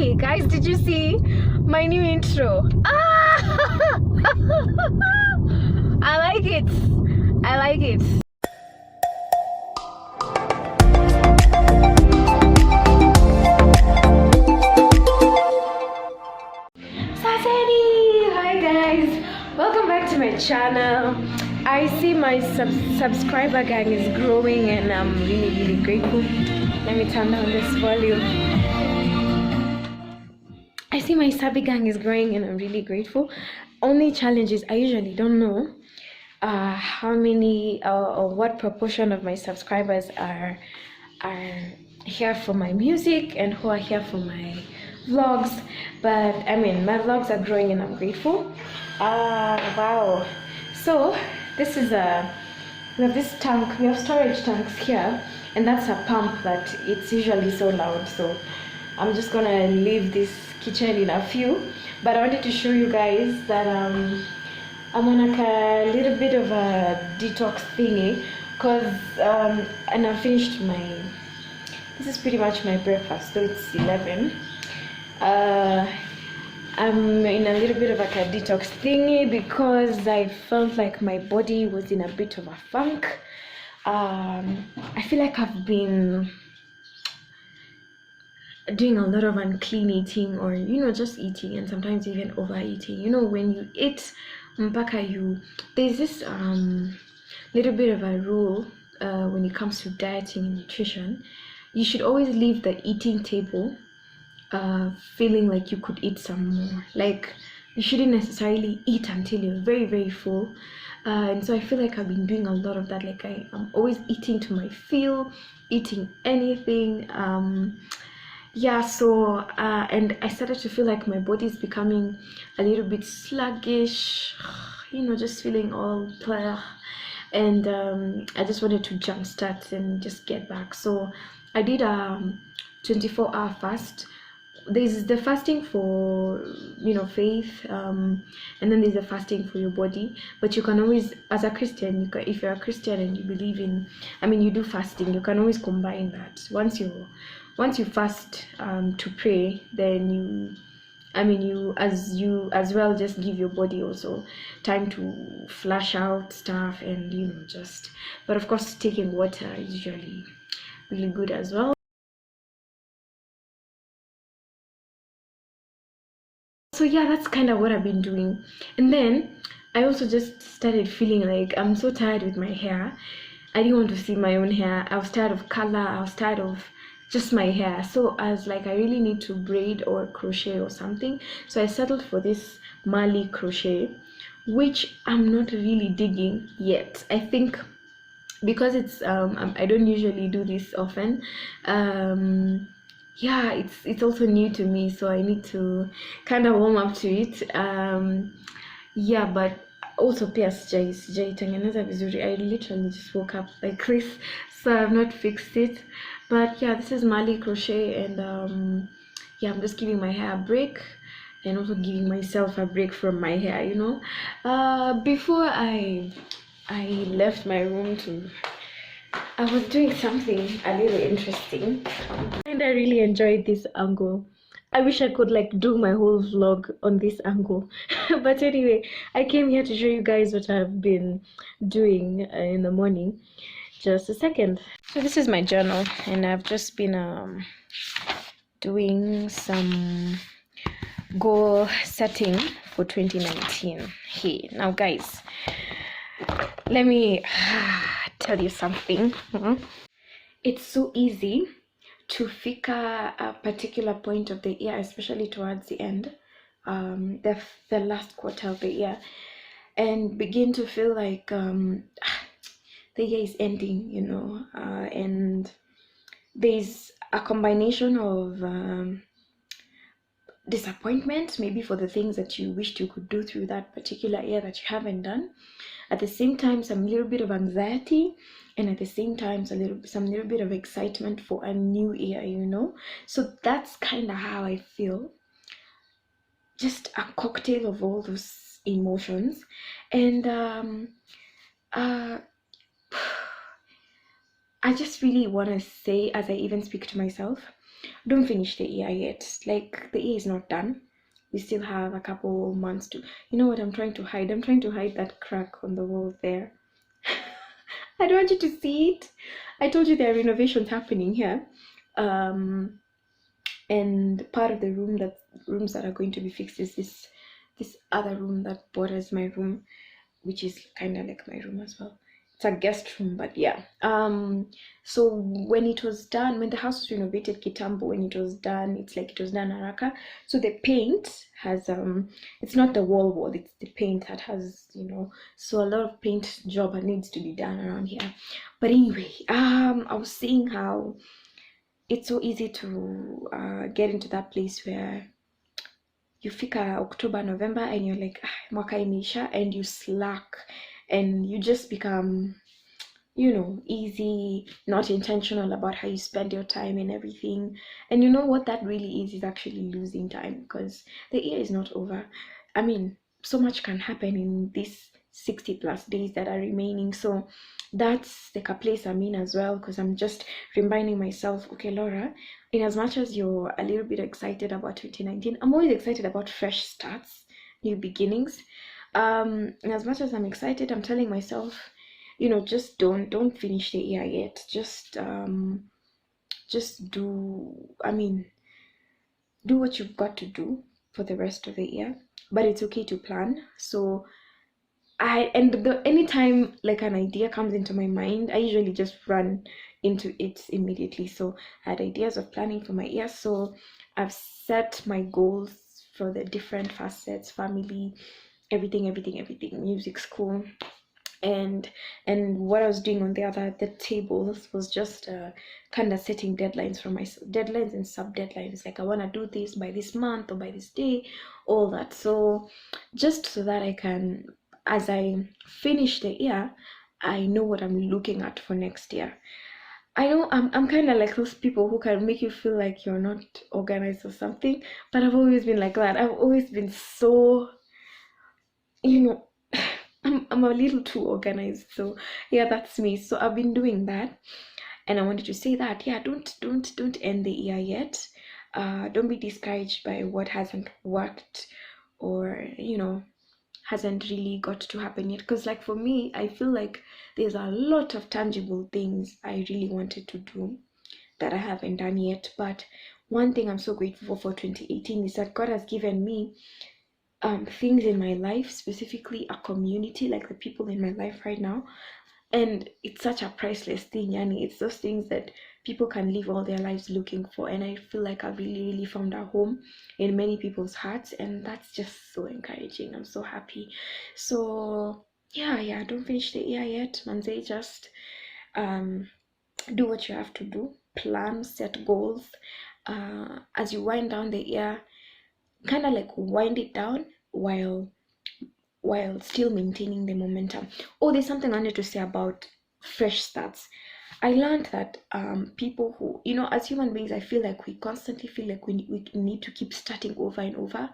Hey guys, did you see my new intro? I like it. I like it. Hi guys, welcome back to my channel. I see my subscriber gang is growing and I'm really grateful. Let me turn down this volume. I see my subby gang is growing and I'm really grateful. Only challenge is I usually don't know how many or what proportion of my subscribers are here for my music and who are here for my vlogs. But I mean, my vlogs are growing and I'm grateful. Wow. So this is we have this tank, we have storage tanks here, and that's a pump that it's usually so loud. So I'm just gonna leave this kitchen in a few, but I wanted to show you guys that I'm on like a little bit of a detox thingy, cause and I finished this is pretty much my breakfast, so it's 11. I'm in a little bit of like a detox thingy because I felt like my body was in a bit of a funk. I feel like I've been doing a lot of unclean eating, or just eating, and sometimes even overeating. When you eat mpaka there's this little bit of a rule when it comes to dieting and nutrition. You should always leave the eating table feeling like you could eat some more. Like, you shouldn't necessarily eat until you're very full. And so I feel like I've been doing a lot of that. Like I'm always eating to my fill, eating anything. So and I started to feel like my body is becoming a little bit sluggish, just feeling all blah. And I just wanted to jumpstart and just get back. So I did a 24-hour fast. There's the fasting for faith, and then there's the fasting for your body. But you can always, as a Christian, if you're a Christian and you believe in, you do fasting, you can always combine that. Once you fast to pray, then you as well just give your body also time to flush out stuff, and but of course taking water is usually really good as well. So yeah, that's kind of what I've been doing. And then I also just started feeling like I'm so tired with my hair. I didn't want to see my own hair. I was tired of color. I was tired of just my hair. So I was like, I really need to braid or crochet or something. So I settled for this Mali crochet, which I'm not really digging yet. I think because it's I don't usually do this often. It's also new to me, so I need to kind of warm up to it. But also pia sijaitengeneza vizuri. I literally just woke up like this, so I've not fixed it. But yeah, this is Mali crochet, and I'm just giving my hair a break and also giving myself a break from my hair. Before I left my room I was doing something a little interesting, and I really enjoyed this angle. I wish I could do my whole vlog on this angle. But anyway, I came here to show you guys what I've been doing in the morning. Just a second. So this is my journal, and I've just been doing some goal setting for 2019. Hey, now guys, let me tell you something. It's so easy to fika a particular point of the year, especially towards the end, the last quarter of the year, and begin to feel like the year is ending, and there's a combination of disappointment, maybe for the things that you wished you could do through that particular year that you haven't done. At the same time, some little bit of anxiety, and at the same time, some little bit of excitement for a new year, So that's kind of how I feel. Just a cocktail of all those emotions, and I just really want to say, as I even speak to myself, don't finish the year yet. Like, the year is not done. We still have a couple months to. You know what I'm trying to hide? I'm trying to hide that crack on the wall there. I don't want you to see it. I told you there are renovations happening here. Um, and part of the rooms that are going to be fixed is this other room that borders my room, which is kind of like my room as well. It's a guest room, but yeah. So when it was done, when the house was renovated, Kitambo, when it was done, it's like it was done haraka. So the paint has it's not the wall, it's the paint that has, so a lot of paint job needs to be done around here. But anyway, I was seeing how it's so easy to get into that place where you fika October, November, and you're like, mwaka imeisha, and you slack, and you just become, easy, not intentional about how you spend your time and everything. And you know what that really is actually losing time, because the year is not over. I mean, so much can happen in these 60 plus days that are remaining. So that's like a place I'm in as well, because I'm just reminding myself, okay, Laura, in as much as you're a little bit excited about 2019, I'm always excited about fresh starts, new beginnings. In as much as I'm excited, I'm telling myself, just don't finish the year yet. Just do what you've got to do for the rest of the year. But it's okay to plan. So anytime like an idea comes into my mind, I usually just run into it immediately. So I had ideas of planning for my year. So I've set my goals for the different facets: family, everything, music, school, and what I was doing on the tables was just kind of setting deadlines for myself, deadlines and sub deadlines, like I want to do this by this month or by this day, all that. So just so that I can, as I finish the year, I know what I'm looking at for next year. I know I'm kind of like those people who can make you feel like you're not organized or something, but I've always been like that. I've always been so, you know, I'm a little too organized. So yeah, that's me. So I've been doing that, and I wanted to say that, yeah, don't end the year yet. Don't be discouraged by what hasn't worked, or hasn't really got to happen yet. Because like for me, I feel like there's a lot of tangible things I really wanted to do that I haven't done yet. But one thing I'm so grateful for 2018 is that God has given me things in my life, specifically a community, like the people in my life right now. And it's such a priceless thing, yani. It's those things that people can live all their lives looking for, and I feel like I've really found a home in many people's hearts, and that's just so encouraging. I'm so happy. So yeah, don't finish the year yet, manze. Just um do what you have to do, plan, set goals. As you wind down the year, kind of like wind it down while still maintaining the momentum. Oh, there's something I wanted to say about fresh starts. I learned that people who, as human beings, I feel like we constantly feel like we need to keep starting over and over.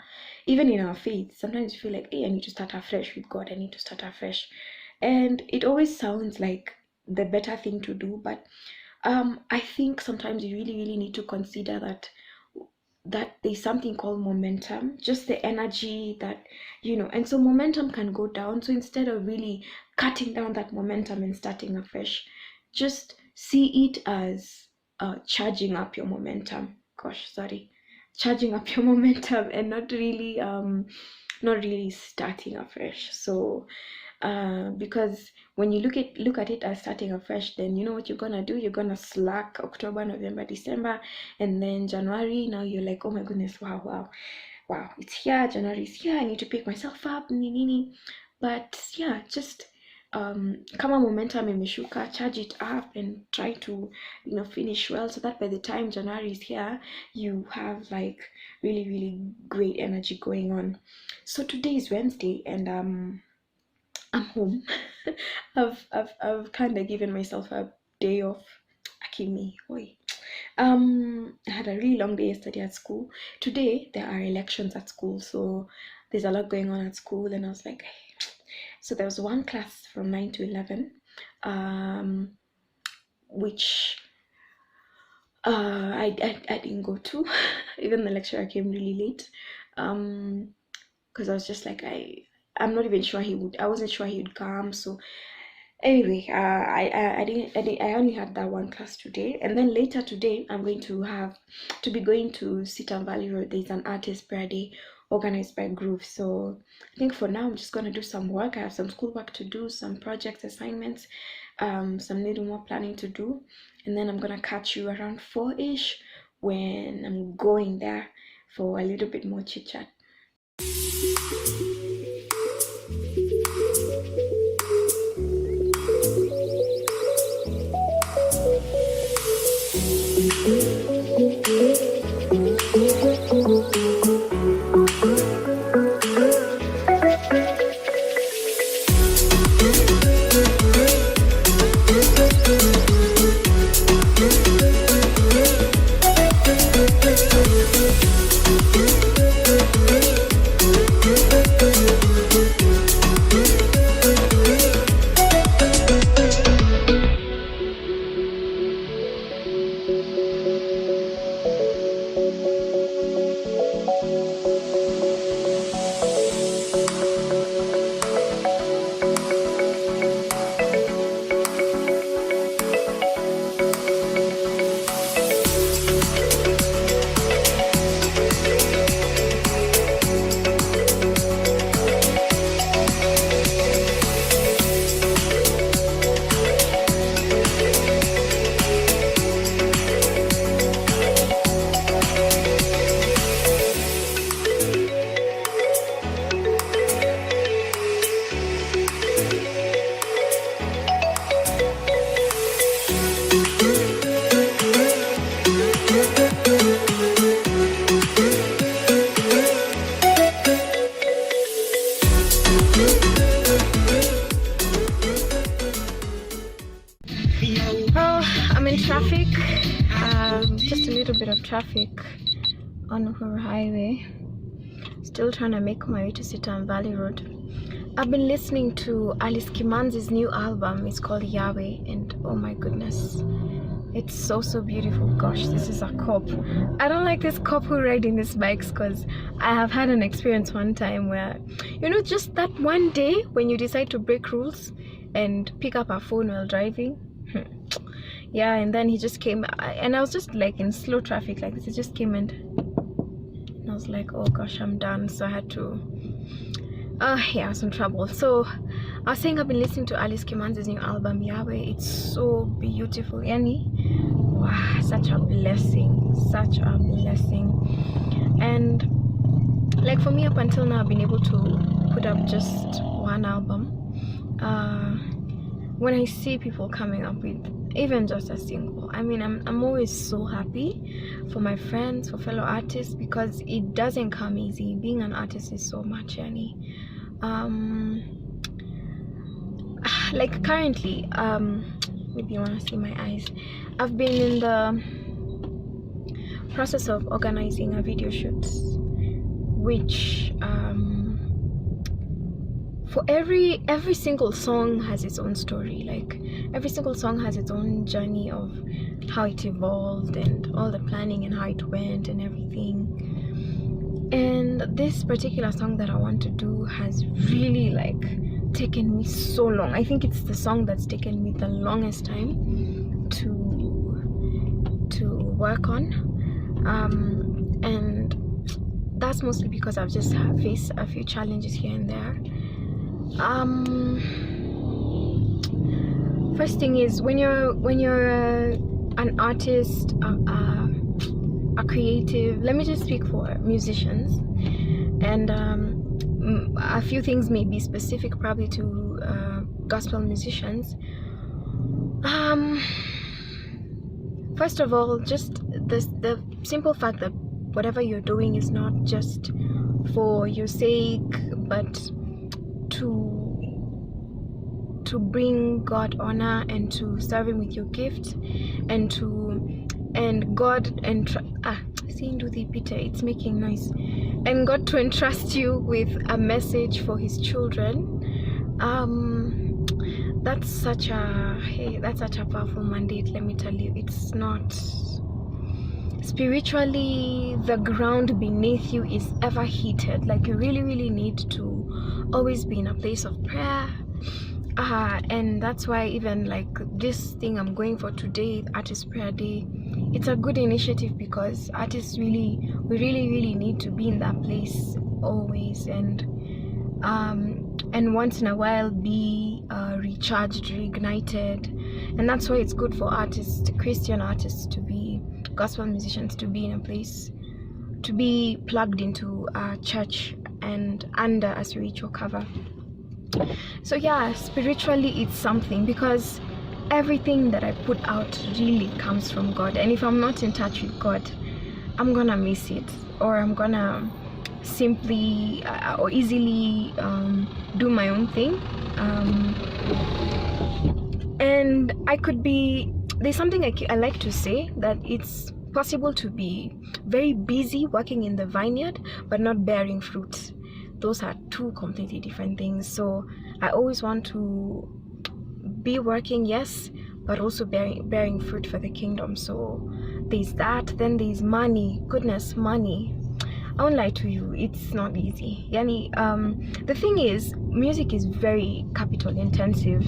Even in our faith, sometimes you feel like, hey, I need to start afresh with God, I need to start afresh. And it always sounds like the better thing to do, but I think sometimes you really need to consider that there's something called momentum, just the energy that, and so momentum can go down. So instead of really cutting down that momentum and starting afresh, just see it as charging up your momentum. Gosh, sorry, charging up your momentum, and not really starting afresh. So because when you look at it as starting afresh, then you know what you're gonna do. You're gonna slack October, November, December, and then January. Now you're like, oh my goodness, wow, it's here. January's here. I need to pick myself up, nini. But yeah, just kama momentum imeshuka, charge it up and try to finish well, so that by the time January is here, you have like really great energy going on. So today is Wednesday, and I'm home. I've kind of given myself a day off. Akimi, oi. I had a really long day yesterday at school. Today there are elections at school, so there's a lot going on at school, and I was like, so there was one class from 9 to 11, which I didn't go to. Even the lecturer came really late. Because I was just like I'm not even sure he would. I wasn't sure he would come. So anyway, I only had that one class today, and then later today I'm going to be going to Sitam Valley Road. There's an artist prayer day organized by Groove. So I think for now I'm just gonna do some work. I have some schoolwork to do, some project assignments, some little more planning to do, and then I'm gonna catch you around 4-ish when I'm going there for a little bit more chit chat. I'm in traffic, just a little bit of traffic on Uhuru Highway. Still trying to make my way to Sitam Valley Road. I've been listening to Alice Kimanzi's new album. It's called Heyyaaaa, and oh my goodness, it's so beautiful. Gosh, this is a cop. I don't like this cop who riding these bikes, because I have had an experience one time where, you know, just that one day when you decide to break rules and pick up a phone while driving. Yeah, and then he just came, and I was just like in slow traffic like this. He just came and I was like, oh gosh, I'm done. So I had to yeah, I was in trouble. So I was saying I've been listening to Alice Kimanzi's new album Heyyaaaa. It's so beautiful, Yani. Wow, such a blessing, such a blessing. And like for me, up until now, I've been able to put up just one album. When I see people coming up with even just a single, I mean, I'm always so happy for my friends, for fellow artists, because it doesn't come easy. Being an artist is so much, Yani. Like currently, maybe you want to see my eyes. I've been in the process of organizing a video shoot, which for every single song has its own story. Like every single song has its own journey of how it evolved and all the planning and how it went and everything. And this particular song that I want to do has really like taken me so long. I think it's the song that's taken me the longest time to work on, and that's mostly because I've just faced a few challenges here and there. First thing is, when you're an artist, a creative, let me just speak for musicians, and a few things may be specific probably to gospel musicians. First of all, just the simple fact that whatever you're doing is not just for your sake, but to bring God honor and to serve Him with your gift, and God seeing do the Peter, it's making noise, and God to entrust you with a message for His children. That's such a powerful mandate. Let me tell you, it's not spiritually the ground beneath you is ever heated. Like you really need to always be in a place of prayer. And that's why even like this thing I'm going for today, Artist Prayer Day, it's a good initiative because artists we really need to be in that place always, and once in a while be recharged, reignited. And that's why it's good for artists, Christian artists, to be gospel musicians, to be in a place, to be plugged into a church and under a spiritual cover. So yeah, spiritually it's something, because everything that I put out really comes from God, and if I'm not in touch with God, I'm gonna miss it, or I'm gonna simply or easily do my own thing. And there's something I like to say, that it's possible to be very busy working in the vineyard but not bearing fruit. Those are two completely different things. So I always want to be working, yes, but also bearing fruit for the kingdom. So there's that. Then there's money. Goodness, money. I won't lie to you, it's not easy. Yani, the thing is, music is very capital intensive.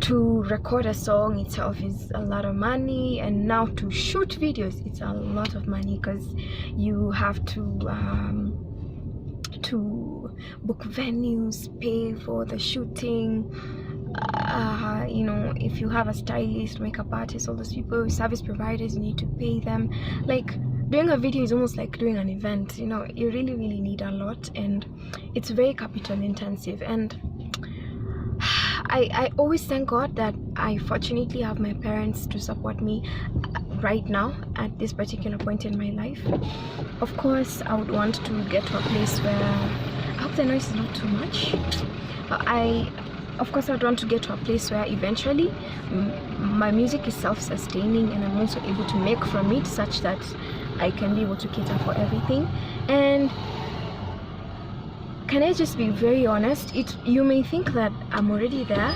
To record a song itself is a lot of money, and now to shoot videos, it's a lot of money, because you have to book venues, pay for the shooting, you know, if you have a stylist, makeup artist, all those people, service providers, you need to pay them. Like, doing a video is almost like doing an event, you know. You really need a lot, and it's very capital intensive. And I always thank God that I fortunately have my parents to support me right now at this particular point in my life. Of course, I would want to get to a place where, I hope the noise is not too much, but of course I'd want to get to a place where eventually my music is self-sustaining, and I'm also able to make from it such that I can be able to cater for everything. And can I just be very honest, you may think that I'm already there,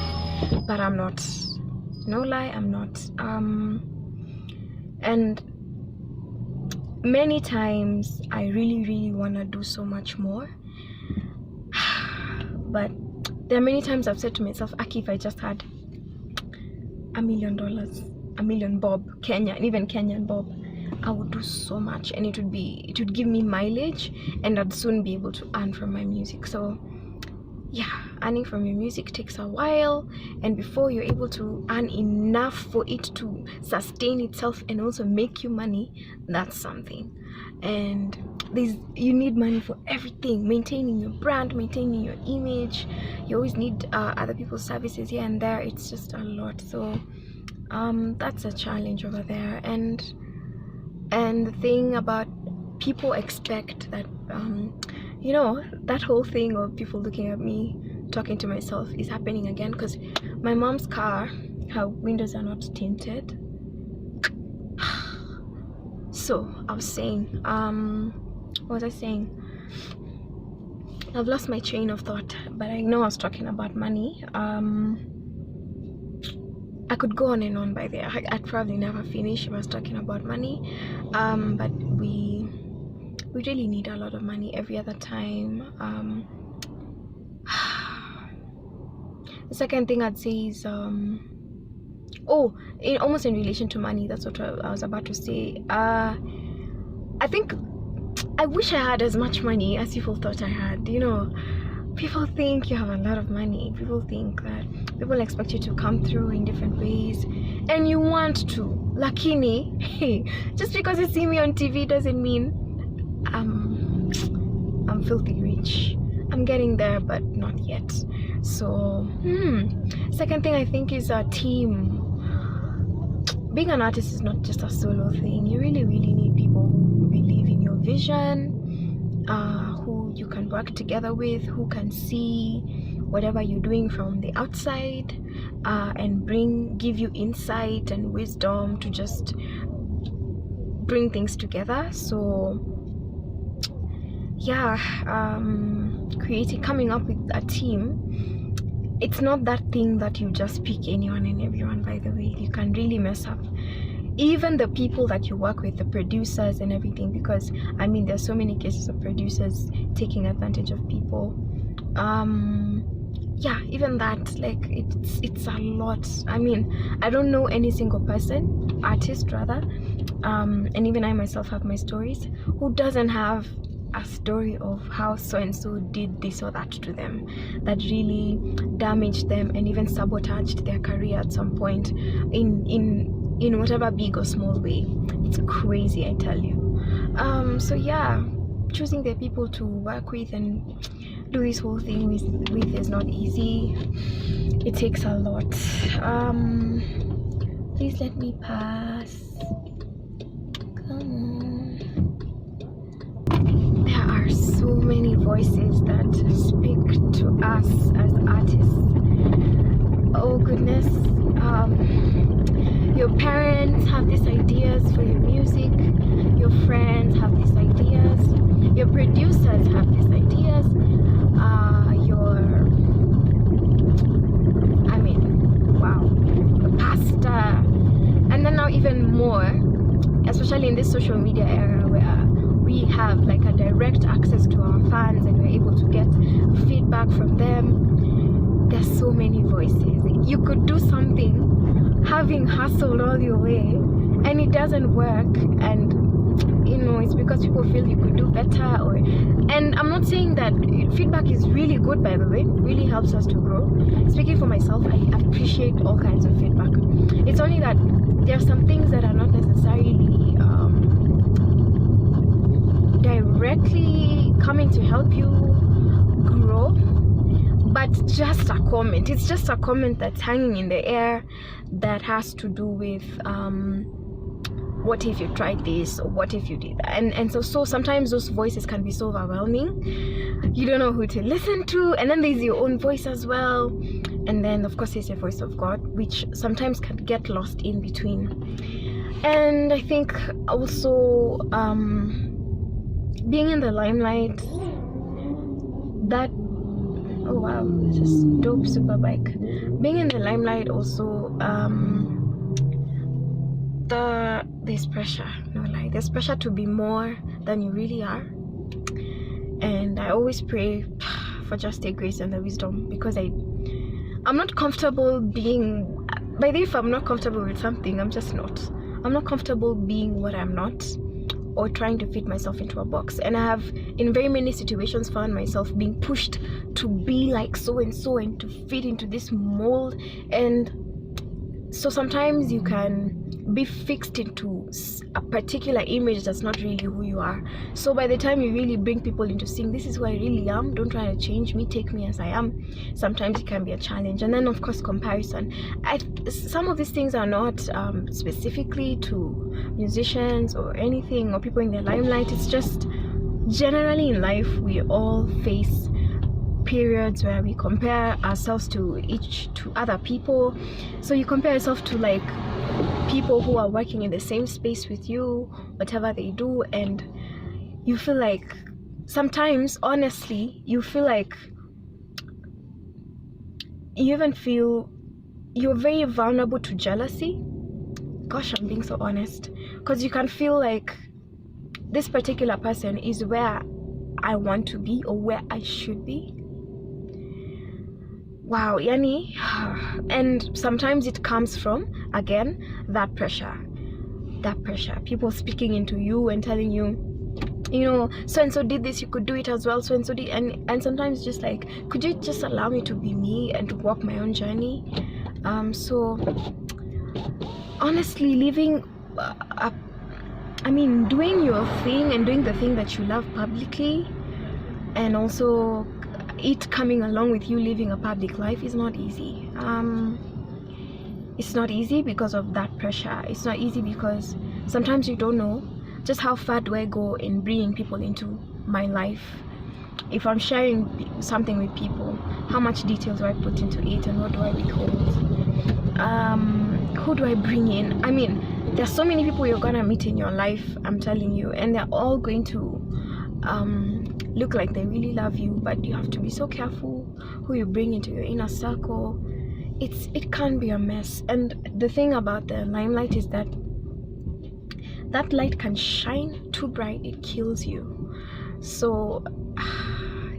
but I'm not. No lie, I'm not. And many times I really want to do so much more, but there are many times I've said to myself, Aki, if I just had $1 million, $1 million bob, Kenya, and even Kenyan bob, I would do so much, and it would give me mileage, and I'd soon be able to earn from my music. So yeah, earning from your music takes a while, and before you're able to earn enough for it to sustain itself and also make you money, that's something. And you need money for everything, maintaining your brand, maintaining your image. You always need other people's services here and there. It's just a lot. So that's a challenge over there. And the thing about, people expect that you know, that whole thing of people looking at me talking to myself is happening again, because my mom's car, her windows are not tinted. So I was saying, what was I saying? I've lost my train of thought, but I know I was talking about money. I could go on and on by there. I'd probably never finish if I was talking about money. But we really need a lot of money every other time. The second thing I'd say is almost in relation to money, that's what I was about to say. I think I wish I had as much money as people thought I had. You know, people think you have a lot of money. People expect you to come through in different ways, and you want to. Lakini, hey, just because you see me on TV doesn't mean I'm filthy rich. I'm getting there, but not yet. So second thing I think is a team. Being an artist is not just a solo thing. You really need people who believe in your vision, who you can work together with, who can see whatever you're doing from the outside, and give you insight and wisdom to just bring things together. So yeah, coming up with a team, it's not that thing that you just pick anyone and everyone. By the way, you can really mess up even the people that you work with, the producers and everything, because I mean there's so many cases of producers taking advantage of people. Yeah, even that, like, it's a lot. I mean, I don't know any single person, artist rather, and even I myself have my stories, who doesn't have a story of how so and so did this or that to them, that really damaged them and even sabotaged their career at some point in whatever big or small way. It's crazy, I tell you. So yeah, choosing the people to work with and do this whole thing with is not easy. It takes a lot. Please let me pass. Come on. There are so many voices that speak to us as artists. Oh goodness. Your parents have these ideas for your music. Your friends have these ideas. Your producers have these ideas. The pastor, and then now even more, especially in this social media era where we have like a direct access to our fans and we're able to get feedback from them. There's so many voices. You could do something having hustled all your way and it doesn't work, and you know, it's because people feel you could do better. And I'm not saying that feedback is really good, by the way, it really helps us to grow. Speaking for myself, I appreciate all kinds of feedback. It's only that there are some things that are not necessarily directly coming to help you grow, but just a comment. It's just a comment that's hanging in the air that has to do with what if you tried this, or what if you did that, and so sometimes those voices can be so overwhelming. You don't know who to listen to, and then there's your own voice as well, and then of course there's the voice of God, which sometimes can get lost in between. And I think also being in the limelight, that, oh wow, this is dope super bike. Being in the limelight also, there's pressure, no lie, there's pressure to be more than you really are. And I always pray for just the grace and the wisdom, because I'm not comfortable being, by the way, if I'm not comfortable with something, I'm not comfortable being what I'm not, or trying to fit myself into a box. And I have in very many situations found myself being pushed to be like so and so and to fit into this mold. And so sometimes you can be fixed into a particular image that's not really who you are. So by the time you really bring people into seeing this is who I really am, don't try to change me, take me as I am, sometimes it can be a challenge. And then of course comparison. Some of these things are not specifically to musicians or anything or people in the limelight. It's just generally in life we all face periods where we compare ourselves to other people. So you compare yourself to like people who are working in the same space with you, whatever they do, and you feel like sometimes, honestly, you feel like you even feel you're very vulnerable to jealousy. Gosh, I'm being so honest, because you can feel like this particular person is where I want to be or where I should be. Wow, yani, and sometimes it comes from, again, that pressure, people speaking into you and telling you, you know, so and so did this, you could do it as well, so and so did, and sometimes just like, could you just allow me to be me and to walk my own journey? So honestly, living doing your thing and doing the thing that you love publicly, and also it coming along with you living a public life is not easy. It's not easy because of that pressure. It's not easy because sometimes you don't know just how far do I go in bringing people into my life. If I'm sharing something with people, how much details do I put into it and what do I withhold? Who do I bring in? I mean, there's so many people you're gonna meet in your life, I'm telling you, and they're all going to look like they really love you, but you have to be so careful who you bring into your inner circle. It can be a mess. And the thing about the limelight is that that light can shine too bright, it kills you. So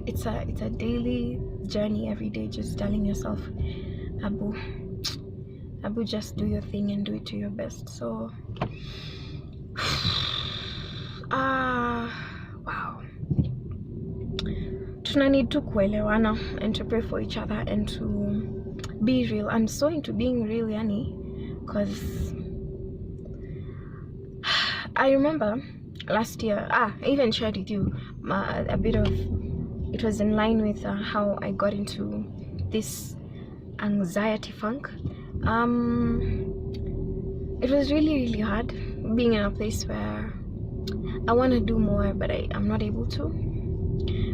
it's a daily journey every day, just telling yourself, Abu, just do your thing and do it to your best. So wow, tuna need to kuelewana and to pray for each other and to be real. I'm so into being real, yani, because I remember last year, I even shared with you a bit of, it was in line with how I got into this anxiety funk. It was really hard being in a place where I want to do more, but I'm not able to.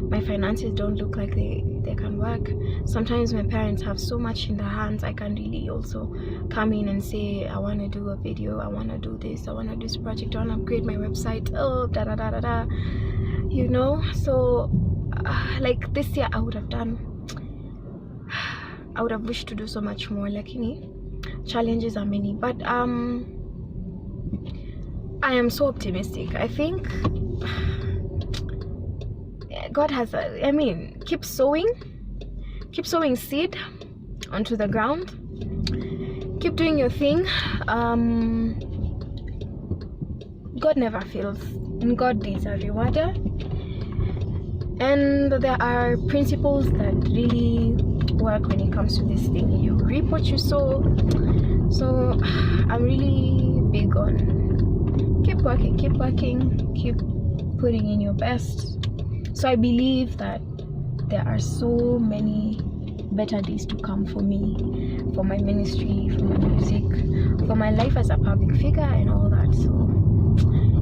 My finances don't look like they can work. Sometimes my parents have so much in their hands, I can't really also come in and say, I want to do a video, I want to do this, I want to do this project, I want to upgrade my website, you know. So like this year I would have wished to do so much more. Like, you know, challenges are many, but I am so optimistic. I think God has keep sowing seed onto the ground, keep doing your thing. God never fails, and God is a rewarder, and there are principles that really work when it comes to this thing. You reap what you sow. So I'm really big on keep working, keep putting in your best. So I believe that there are so many better days to come for me, for my ministry, for my music, for my life as a public figure and all that. So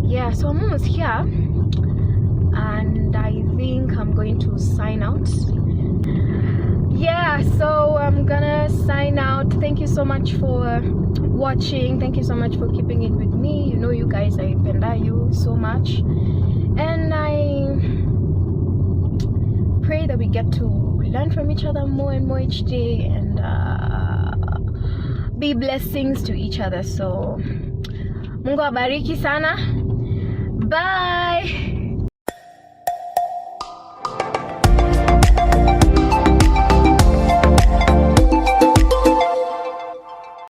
yeah, so I'm almost here, and I think I'm going to sign out. Yeah, so I'm gonna sign out. Thank you so much for watching. Thank you so much for keeping it with me. You know, you guys, I penda you so much, and I pray that we get to learn from each other more and more each day, and be blessings to each other. So Mungu abariki sana. Bye.